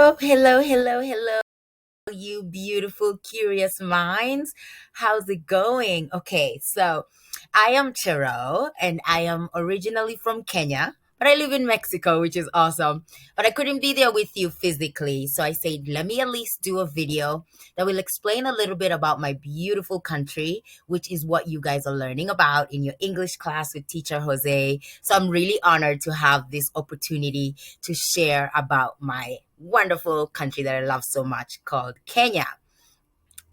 Hello, you beautiful, curious minds. How's it going? Okay, so I am Chero and I am originally from Kenya, but I live in Mexico, which is awesome. But I couldn't be there with you physically, so I said, let me at least do a video that will explain a little bit about my beautiful country, which is what you guys are learning about in your English class with teacher Jose. So I'm really honored to have this opportunity to share about my wonderful country that I love so much called Kenya.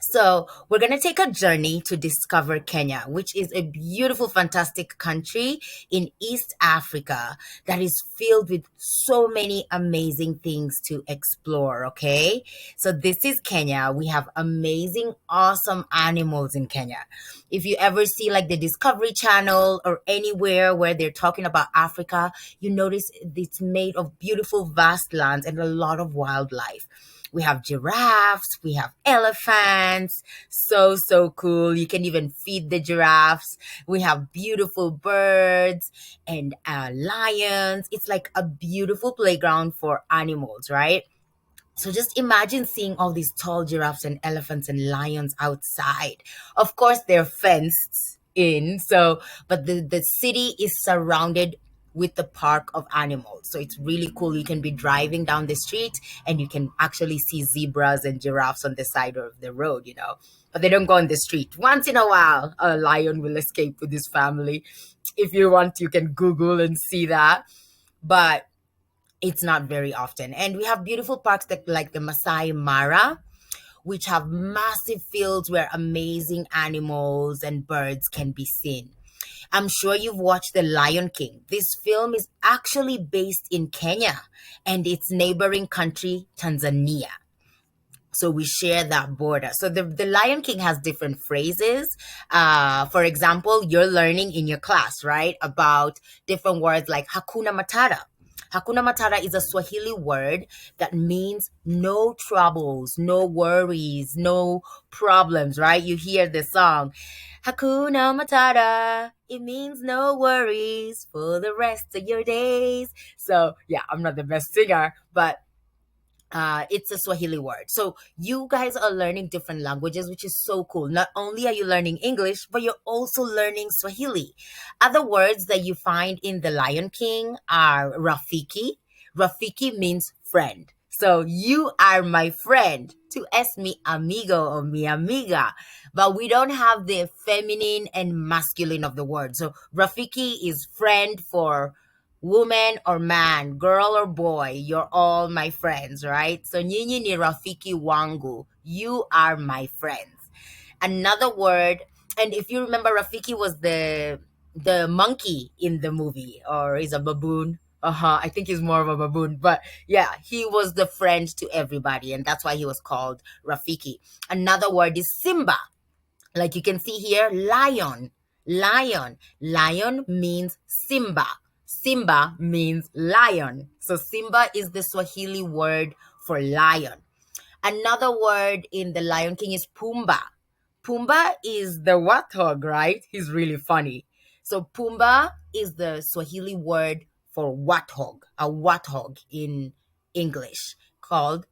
So, we're going to take a journey to discover Kenya, which is a beautiful, fantastic country in East Africa that is filled with so many amazing things to explore. Okay. So, this is Kenya. We have amazing, awesome animals in Kenya. If you ever see like the Discovery Channel or anywhere where they're talking about Africa, you notice it's made of beautiful, vast lands and a lot of wildlife. We have giraffes, we have elephants. So cool. You can even feed the giraffes. We have beautiful birds and lions. It's like a beautiful playground for animals, right? So just imagine seeing all these tall giraffes and elephants and lions outside. Of course, they're fenced in. So, but the city is surrounded with the park of animals. So it's really cool. You can be driving down the street and you can actually see zebras and giraffes on the side of the road. But they don't go on the street. Once in a while, a lion will escape with his family. If you want, you can Google and see that. But it's not very often. And we have beautiful parks that, like the Masai Mara, which have massive fields where amazing animals and birds can be seen. I'm sure you've watched The Lion King. This film is actually based in Kenya and its neighboring country, Tanzania. So we share that border. So the Lion King has different phrases. For example, you're learning in your class, right, about different words like Hakuna Matata. Hakuna Matata is a Swahili word that means no troubles, no worries, no problems, right? You hear the song, Hakuna Matata. It means no worries for the rest of your days. So, yeah, I'm not the best singer, but it's a Swahili word. So you guys are learning different languages, which is so cool. Not only are you learning English, but you're also learning Swahili. Other words that you find in The Lion King are Rafiki. Rafiki means friend. So you are my friend. To es mi amigo or mi amiga. But we don't have the feminine and masculine of the word. So Rafiki is friend for woman or man, girl or boy, you're all my friends, right? So nyinyi ni rafiki wangu. You are my friends. Another word, and if you remember, Rafiki was the monkey in the movie, or is a baboon. I think he's more of a baboon, but yeah, he was the friend to everybody, and that's why he was called Rafiki. Another word is Simba. Like you can see here, lion, lion. Lion means Simba. Simba means lion. So Simba is the Swahili word for lion. Another word in the Lion King is Pumbaa. Pumbaa is the warthog, right? He's really funny. So Pumbaa is the Swahili word for warthog, a warthog in English, called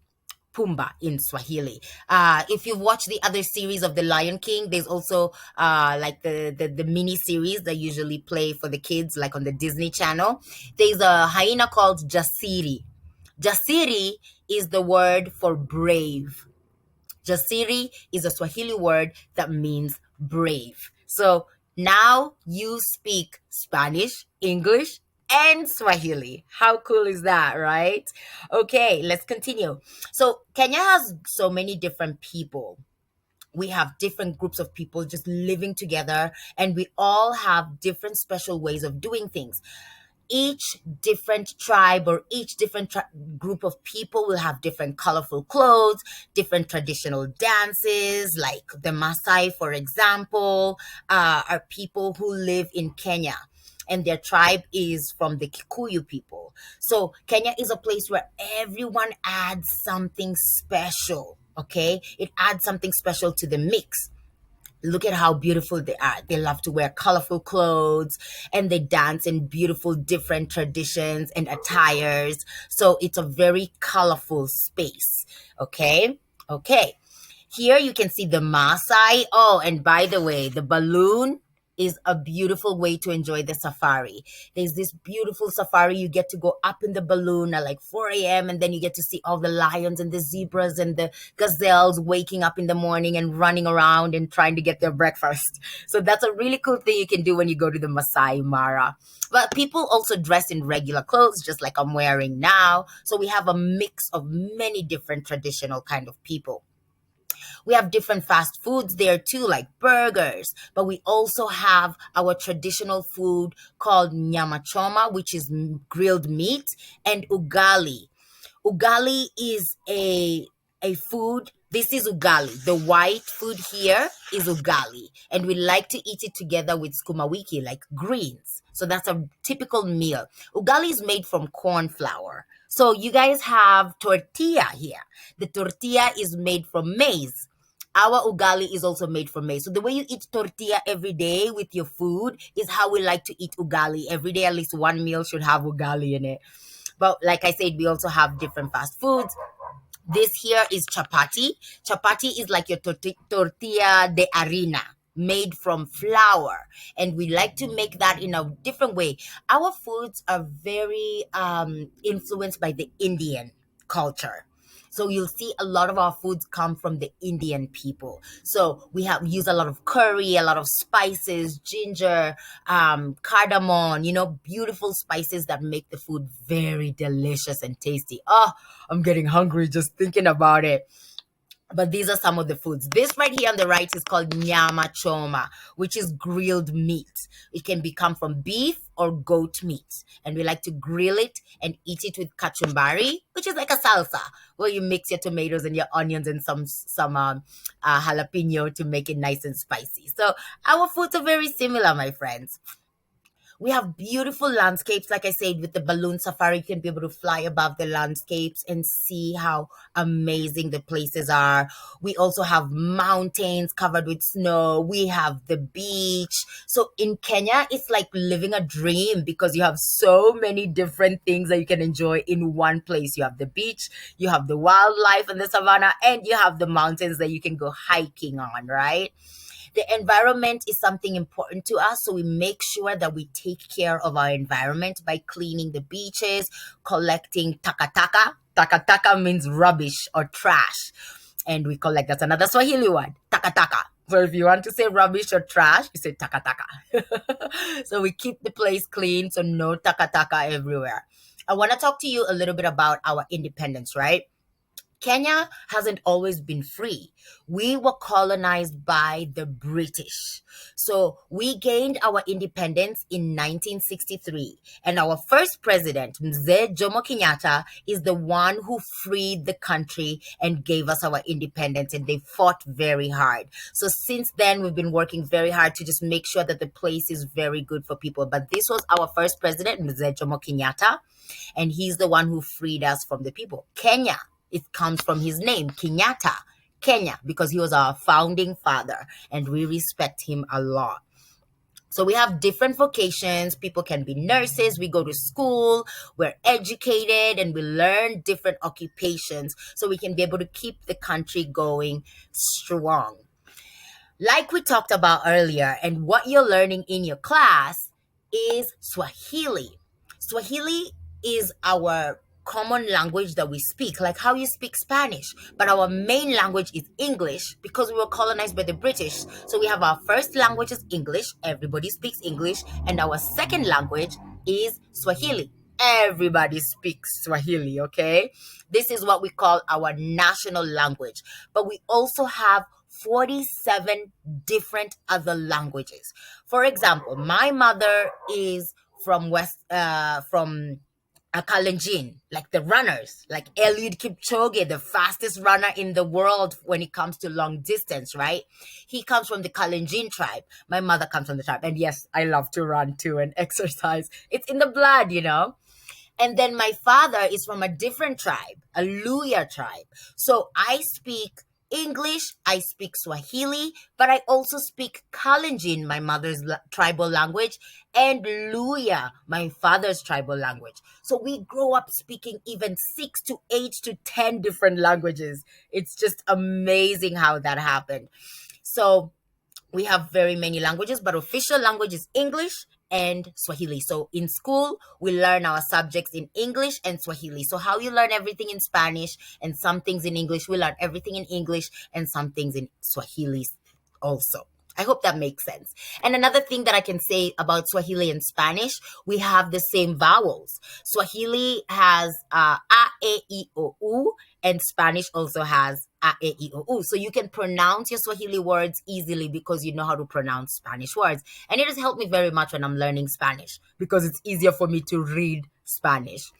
Pumbaa in Swahili. If you've watched the other series of The Lion King, there's also like the mini series that usually play for the kids, like on the Disney Channel. There's a hyena called Jasiri. Jasiri is the word for brave. Jasiri is a Swahili word that means brave. So now you speak Spanish, English, and Swahili. How cool is that, right? Okay, let's continue. So Kenya has so many different people. We have different groups of people just living together, and we all have different special ways of doing things. Each different tribe or each different group of people will have different colorful clothes, different traditional dances, like the Maasai, for example, are people who live in Kenya. And their tribe is from the Kikuyu people. So Kenya is a place where everyone adds something special, okay? It adds something special to the mix. Look at how beautiful they are. They love to wear colorful clothes and they dance in beautiful different traditions and attires. So it's a very colorful space. Okay. Okay. Here you can see the Maasai. Oh, and by the way, the balloon is a beautiful way to enjoy the safari. There's this beautiful safari. You get to go up in the balloon at like 4 a.m. and then you get to see all the lions and the zebras and the gazelles waking up in the morning and running around and trying to get their breakfast. So that's a really cool thing you can do when you go to the Masai Mara. But people also dress in regular clothes, just like I'm wearing now. So we have a mix of many different traditional kind of people. We have different fast foods there too, like burgers, but we also have our traditional food called nyama choma, which is grilled meat, and ugali. Ugali is a food. This is ugali. The white food here is ugali, and we like to eat it together with skuma wiki, like greens. So that's a typical meal. Ugali is made from corn flour. So you guys have tortilla here. The tortilla is made from maize. Our ugali is also made from maize. So the way you eat tortilla every day with your food is how we like to eat ugali. Every day, at least one meal should have ugali in it. But like I said, we also have different fast foods. This here is chapati. Chapati is like your tortilla de harina made from flour. And we like to make that in a different way. Our foods are very influenced by the Indian culture. So you'll see a lot of our foods come from the Indian people. So we have use a lot of curry, a lot of spices, ginger, cardamom, beautiful spices that make the food very delicious and tasty. Oh, I'm getting hungry just thinking about it. But these are some of the foods. This right here on the right is called nyama choma, which is grilled meat. It can become from beef or goat meat. And we like to grill it and eat it with kachumbari, which is like a salsa, where you mix your tomatoes and your onions and some jalapeno to make it nice and spicy. So our foods are very similar, my friends. We have beautiful landscapes, like I said, with the balloon safari. You can be able to fly above the landscapes and see how amazing the places are. We also have mountains covered with snow. We have the beach. So in Kenya, it's like living a dream because you have so many different things that you can enjoy in one place. You have the beach, you have the wildlife and the savannah, and you have the mountains that you can go hiking on, right? The environment is something important to us, so we make sure that we take care of our environment by cleaning the beaches, collecting taka. Taka means rubbish or trash, and we collect. That's another Swahili word, taka. So if you want to say rubbish or trash, you say taka. So we keep the place clean, so no taka everywhere. I want to talk to you a little bit about our independence, right? Kenya hasn't always been free. We were colonized by the British. So we gained our independence in 1963. And our first president, Mzee Jomo Kenyatta, is the one who freed the country and gave us our independence. And they fought very hard. So since then, we've been working very hard to just make sure that the place is very good for people. But this was our first president, Mzee Jomo Kenyatta. And he's the one who freed us from the people. Kenya, it comes from his name, Kenyatta, Kenya, because he was our founding father, and we respect him a lot. So we have different vocations. People can be nurses. We go to school. We're educated and we learn different occupations so we can be able to keep the country going strong. Like we talked about earlier, and what you're learning in your class is Swahili. Swahili is our common language that we speak, like how you speak Spanish. But our main language is English because we were colonized by the British. So we have our first language is English. Everybody speaks English. And our second language is Swahili. Everybody speaks Swahili, okay? This is what we call our national language. But we also have 47 different other languages. For example, my mother is from Kalenjin, like the runners, like Eliud Kipchoge, the fastest runner in the world when it comes to long distance, right? He comes from the Kalenjin tribe. My mother comes from the tribe. And yes, I love to run too and exercise. It's in the blood. And then my father is from a different tribe, a Luya tribe. So I speak English, I speak Swahili, but I also speak Kalenjin, my mother's tribal language, and Luya, my father's tribal language. So we grow up speaking even 6 to 8 to 10 different languages. It's just amazing how that happened. So we have very many languages, but official language is English and Swahili. So in school, we learn our subjects in English and Swahili. So how you learn everything in Spanish and some things in English, we learn everything in English and some things in Swahili also. I hope that makes sense. And another thing that I can say about Swahili and Spanish, we have the same vowels. Swahili has a, e, I, o, u, and Spanish also has a, e, I, o, u. So you can pronounce your Swahili words easily because you know how to pronounce Spanish words. And it has helped me very much when I'm learning Spanish because it's easier for me to read Spanish.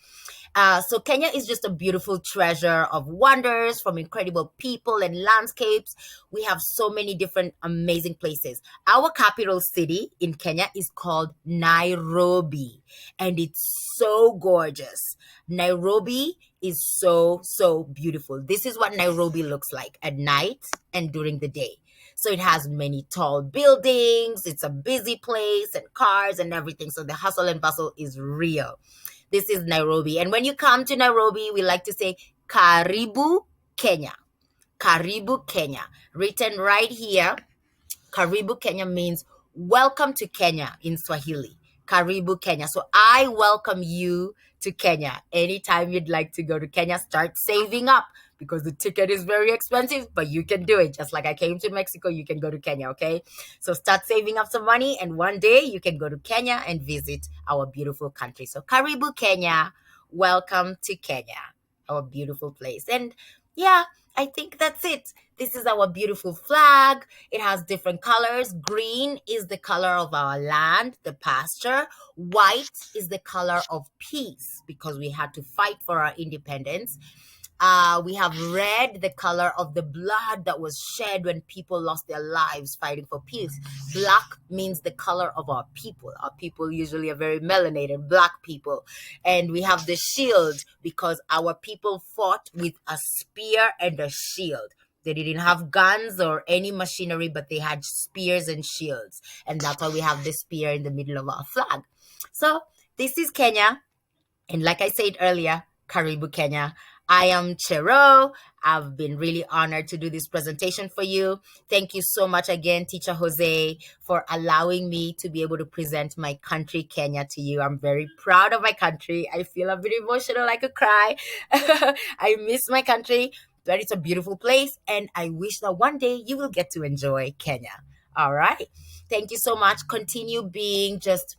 So Kenya is just a beautiful treasure of wonders from incredible people and landscapes. We have so many different amazing places. Our capital city in Kenya is called Nairobi, and it's so gorgeous. Nairobi is so beautiful. This is what Nairobi looks like at night and during the day. So it has many tall buildings. It's a busy place and cars and everything. So the hustle and bustle is real. This is Nairobi. And when you come to Nairobi, we like to say Karibu Kenya. Karibu Kenya. Written right here. Karibu Kenya means welcome to Kenya in Swahili. Karibu Kenya. So I welcome you to Kenya. Anytime you'd like to go to Kenya, start saving up because the ticket is very expensive, but you can do it. Just like I came to Mexico, you can go to Kenya, okay? So start saving up some money, and one day you can go to Kenya and visit our beautiful country. So Karibu Kenya. Welcome to Kenya, our beautiful place. And yeah, I think that's it. This is our beautiful flag. It has different colors. Green is the color of our land, the pasture. White is the color of peace because we had to fight for our independence. We have red, the color of the blood that was shed when people lost their lives fighting for peace. Black means the color of our people. Our people usually are very melanated, black people. And we have the shield because our people fought with a spear and a shield. They didn't have guns or any machinery, but they had spears and shields. And that's why we have the spear in the middle of our flag. So this is Kenya. And like I said earlier, Karibu Kenya. I am Chero. I've been really honored to do this presentation for you. Thank you so much again, Teacher Jose, for allowing me to be able to present my country, Kenya, to you. I'm very proud of my country. I feel a bit emotional, I could cry. I miss my country, but it's a beautiful place. And I wish that one day you will get to enjoy Kenya. All right. Thank you so much. Continue being just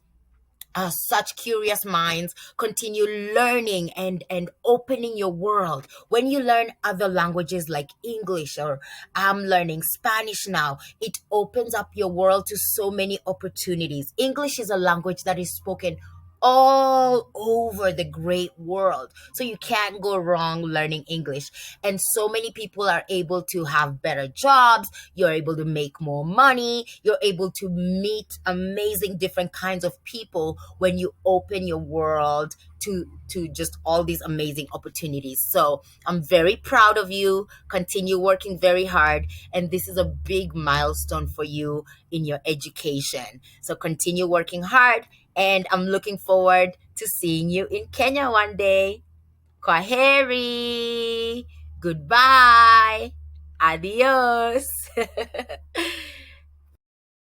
such curious minds. Continue learning and opening your world. When you learn other languages like English, or I'm learning Spanish now, it opens up your world to so many opportunities. English is a language that is spoken all over the great world. So you can't go wrong learning English. And so many people are able to have better jobs. You're able to make more money. You're able to meet amazing different kinds of people when you open your world to just all these amazing opportunities. So I'm very proud of you. Continue working very hard. And this is a big milestone for you in your education. So continue working hard. And I'm looking forward to seeing you in Kenya one day. Kwaheri. Goodbye. Adios.